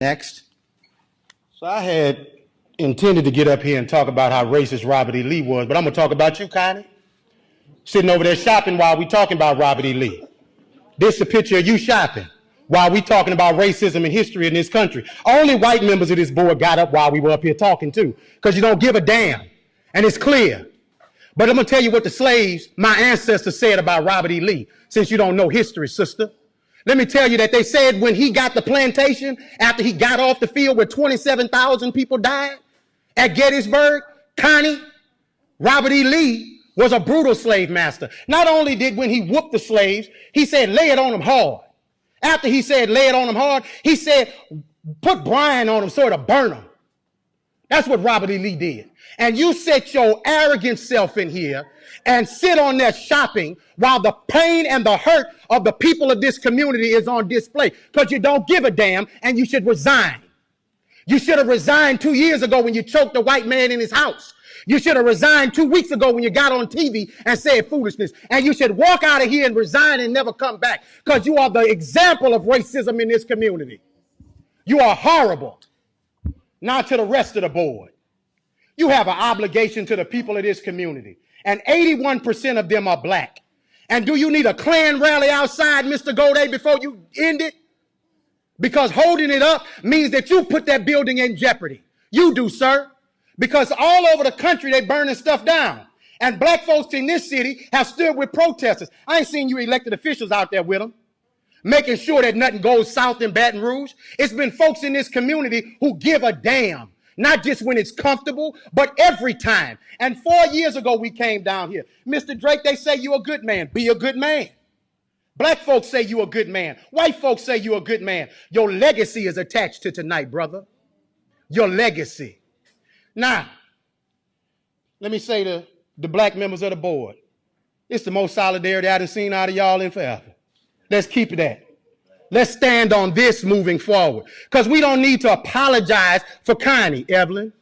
Next. So I had intended to get up here and talk about how racist Robert E. Lee was, but I'm going to talk about you, Connie. Sitting over there shopping while we talking about Robert E. Lee. This is a picture of you shopping while we talking about racism and history in this country. Only white members of this board got up while we were up here talking too, because you don't give a damn, and it's clear. But I'm going to tell you what the slaves, my ancestors, said about Robert E. Lee, since you don't know history, sister. Let me tell you that they said when he got the plantation, after he got off the field where 27,000 people died at Gettysburg, Connie, Robert E. Lee was a brutal slave master. Not only did when he whooped the slaves, he said, lay it on them hard. After he said, lay it on them hard, he said, put brine on them so it'll burn them. That's what Robert E. Lee did. And you set your arrogant self in here and sit on there shopping while the pain and the hurt of the people of this community is on display, because you don't give a damn and you should resign. You should have resigned 2 years ago when you choked a white man in his house. You should have resigned 2 weeks ago when you got on TV and said foolishness. And you should walk out of here and resign and never come back, because you are the example of racism in this community. You are horrible. Now to the rest of the board. You have an obligation to the people of this community, and 81% of them are black. And do you need a Klan rally outside, Mr. Goday, before you end it? Because holding it up means that you put that building in jeopardy. You do, sir. Because all over the country, they burning stuff down. And black folks in this city have stood with protesters. I ain't seen you elected officials out there with them, making sure that nothing goes south in Baton Rouge. It's been folks in this community who give a damn, not just when it's comfortable, but every time. And 4 years ago, we came down here. Mr. Drake, they say you're a good man. Be a good man. Black folks say you're a good man. White folks say you're a good man. Your legacy is attached to tonight, brother. Your legacy. Now, let me say to the black members of the board, it's the most solidarity I done seen out of y'all in forever. Let's keep it at. Let's stand on this moving forward, because we don't need to apologize for Connie, Evelyn.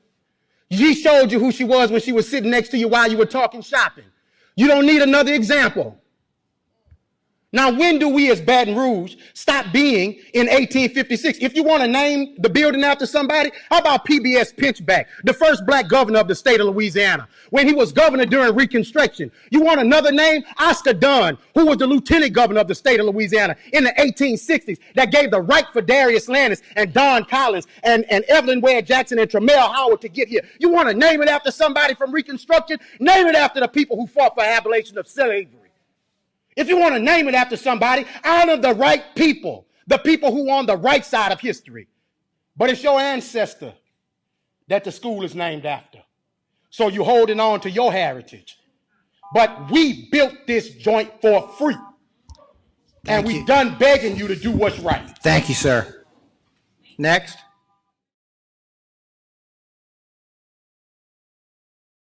She showed you who she was when she was sitting next to you while you were talking shopping. You don't need another example. Now, when do we as Baton Rouge stop being in 1856? If you want to name the building after somebody, how about PBS Pinchback, the first black governor of the state of Louisiana, when he was governor during Reconstruction? You want another name? Oscar Dunn, who was the lieutenant governor of the state of Louisiana in the 1860s, that gave the right for Darius Landis and Don Collins and Evelyn Ware Jackson and Tremell Howard to get here. You want to name it after somebody from Reconstruction? Name it after the people who fought for abolition of slavery. If you want to name it after somebody, honor the right people, the people who are on the right side of history. But it's your ancestor that the school is named after. So you're holding on to your heritage. But we built this joint for free. And we've done begging you to do what's right. Thank you, sir. Next.